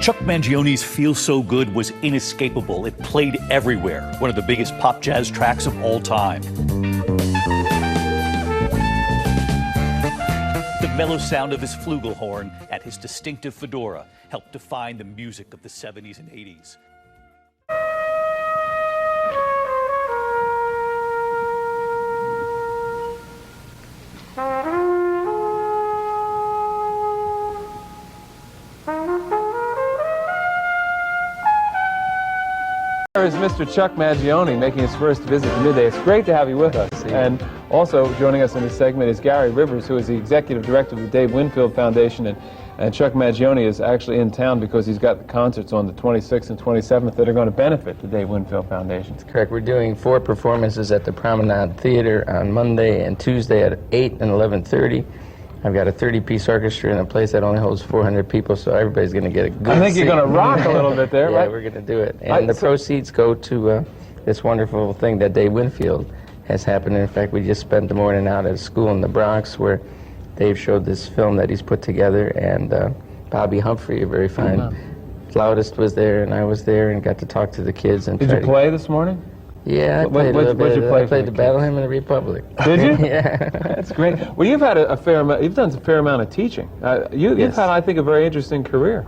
Chuck Mangione's Feel So Good was inescapable. It played everywhere. One of the biggest pop jazz tracks of all time. The mellow sound of his flugelhorn and his distinctive fedora helped define the music of the 70s and 80s. Here is Mr. Chuck Mangione making his first visit to Midday. It's great to have you with us. And also joining us in this segment is Gary Rivers, who is the executive director of the Dave Winfield Foundation. And Chuck Mangione is actually in town because he's got the concerts on the 26th and 27th that are going to benefit the Dave Winfield Foundation. That's correct. We're doing 4 performances at the Promenade Theater on Monday and Tuesday at 8 and 11:30. I've got a 30-piece orchestra in a place that only holds 400 people, so everybody's going to get a good I think seat. you're going to rock a little bit there, yeah, right? we're going to do it. And the proceeds go to this wonderful thing that Dave Winfield has happened. In fact, we just spent the morning out at a school in the Bronx where Dave showed this film that he's put together, and Bobby Humphrey, a very fine flautist, was there, and I was there and got to talk to the kids. And Did you play this morning? Yeah, I played a little bit. I played the Battle Hymn of the Republic. Did you? Yeah. That's great. Well, you've had a fair amount. You've done a fair amount of teaching. You've had, I think, a very interesting career.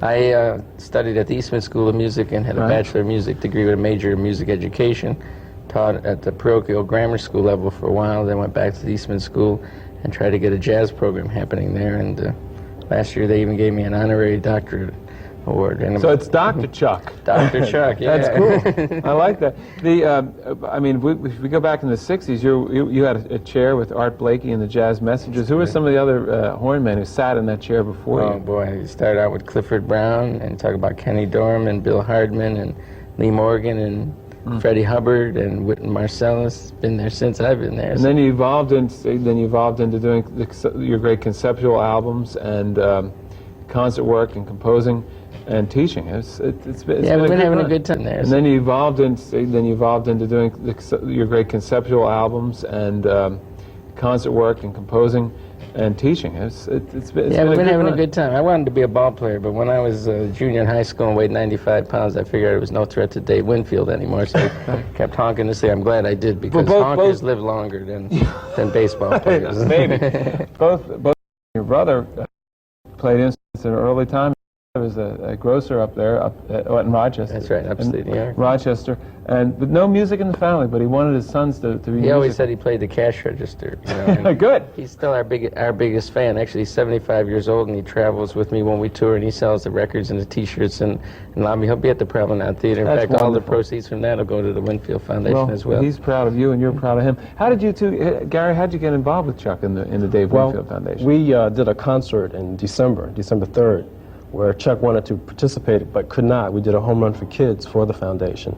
I studied at the Eastman School of Music and had a Bachelor of Music degree with a major in music education. Taught at the parochial grammar school level for a while. Then went back to the Eastman School and tried to get a jazz program happening there. And last year they even gave me an honorary doctorate award. And so it's Dr. Chuck. Dr. Chuck, yeah. That's cool. I like that. I mean, if we go back in the 60s, you had a chair with Art Blakey and the Jazz Messengers. Who were some of the other hornmen who sat in that chair before you? Oh, boy. You started out with Clifford Brown and talk about Kenny Dorham and Bill Hardman and Lee Morgan and Freddie Hubbard and Wynton Marsalis. Been there since I've been there. And then you evolved into doing your great conceptual albums and concert work and composing and teaching. It's we've been having a good time there. And then you evolved into doing your great conceptual albums and concert work and composing and teaching. We've been having a good time. I wanted to be a ball player, but when I was a junior in high school and weighed 95 pounds, I figured it was no threat to Dave Winfield anymore, so I kept honking to say I'm glad I did, because honkers live longer than baseball players. Maybe. both your brother played instruments in an early time. There was a grocer up there, in Rochester. That's right, upstate New York. Rochester, but no music in the family. But he wanted his sons to be. He always said he played the cash register. You know, good. He's still our biggest fan. Actually, he's 75 years old, and he travels with me when we tour, and he sells the records and the T-shirts and lobby. He'll be at the Promenade Theater. In fact, all the proceeds from that will go to the Winfield Foundation as well. He's proud of you, and you're proud of him. How did you two, Gary? How did you get involved with Chuck in the Dave Winfield Foundation? We did a concert in December 3rd. Where Chuck wanted to participate but could not. We did a home run for kids for the foundation.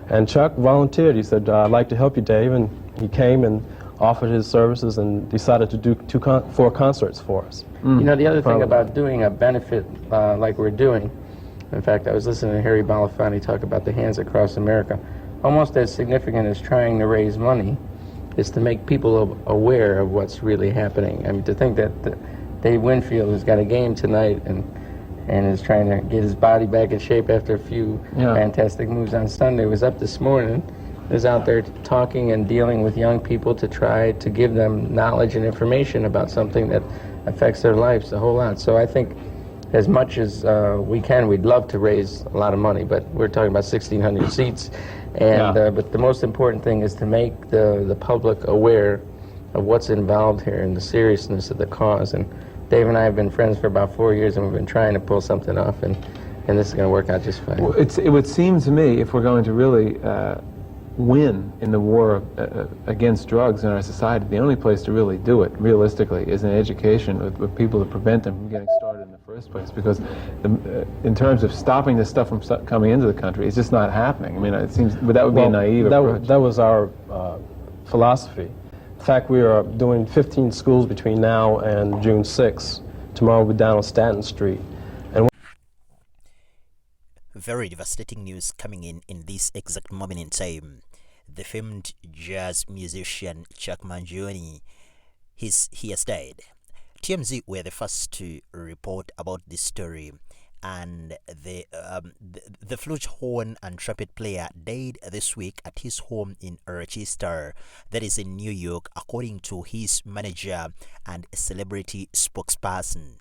And Chuck volunteered. He said, I'd like to help you, Dave. And he came and offered his services and decided to do 4 concerts for us. You know, the other thing about doing a benefit like we're doing, in fact, I was listening to Harry Belafonte talk about the Hands Across America. Almost as significant as trying to raise money is to make people aware of what's really happening. I mean, to think that Dave Winfield has got a game tonight and is trying to get his body back in shape after a few fantastic moves on Sunday. Was up this morning, was out there talking and dealing with young people to try to give them knowledge and information about something that affects their lives a whole lot. So I think as much as we can, we'd love to raise a lot of money, but we're talking about 1,600 seats. And but the most important thing is to make the public aware of what's involved here and the seriousness of the cause. And Dave and I have been friends for about 4 years, and we've been trying to pull something off, and this is going to work out just fine. Well, it would seem to me, if we're going to really win in the war against drugs in our society, the only place to really do it, realistically, is in education with people to prevent them from getting started in the first place. Because in terms of stopping this stuff from coming into the country, it's just not happening. I mean, it seems that would be a naive approach. That was our philosophy. In fact, we are doing 15 schools between now and June 6th. Tomorrow we'll be down on Stanton Street. And very devastating news coming in this exact moment in time. The famed jazz musician Chuck Mangione, he has died. TMZ were the first to report about this story, and the flugelhorn and trumpet player died this week at his home in Rochester, that is in New York, according to his manager and a celebrity spokesperson.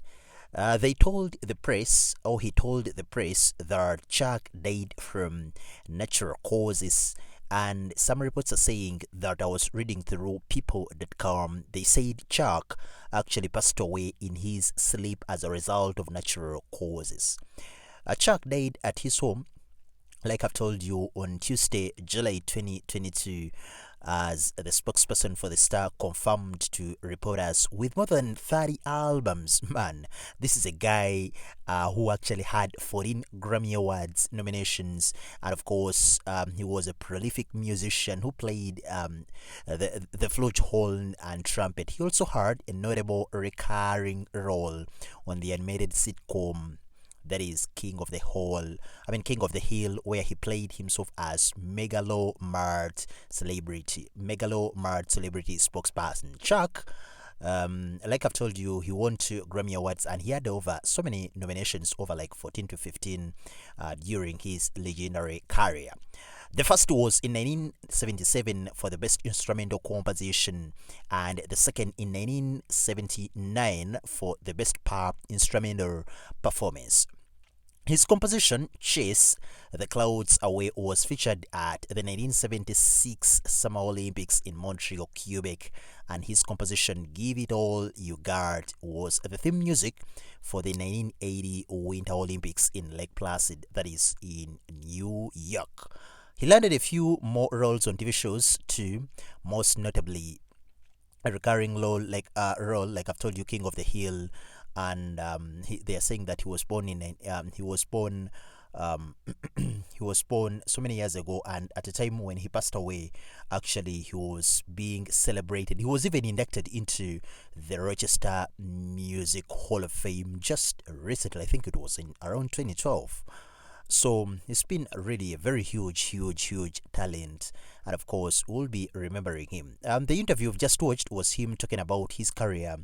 He told the press that Chuck died from natural causes. And some reports are saying that I was reading through people.com. They said Chuck actually passed away in his sleep as a result of natural causes. Chuck died at his home, like I've told you, on Tuesday, July 2022, as the spokesperson for the star confirmed to reporters, with more than 30 albums. Man, this is a guy who actually had 14 Grammy Awards nominations, and of course, he was a prolific musician who played the flugelhorn and trumpet. He also had a notable recurring role on the animated sitcom, that is King of the Hill, where he played himself as Mega Lo Mart celebrity spokesperson. Chuck, like I've told you, he won 2 Grammy Awards, and he had over so many nominations, over like 14 to 15 during his legendary career. The first was in 1977 for the Best Instrumental Composition, and the second in 1979 for the Best Pop Instrumental Performance. His composition, Chase the Clouds Away, was featured at the 1976 Summer Olympics in Montreal, Quebec, and his composition, Give It All You Got, was the theme music for the 1980 Winter Olympics in Lake Placid, that is in New York. He landed a few more roles on TV shows too, most notably a recurring role like I've told you, King of the Hill, and they are saying that he was born so many years ago, and at the time when he passed away, actually he was being celebrated. He was even inducted into the Rochester Music Hall of Fame just recently. I think it was in around 2012. So he's been really a very huge talent, and of course we'll be remembering him. The interview I've just watched was him talking about his career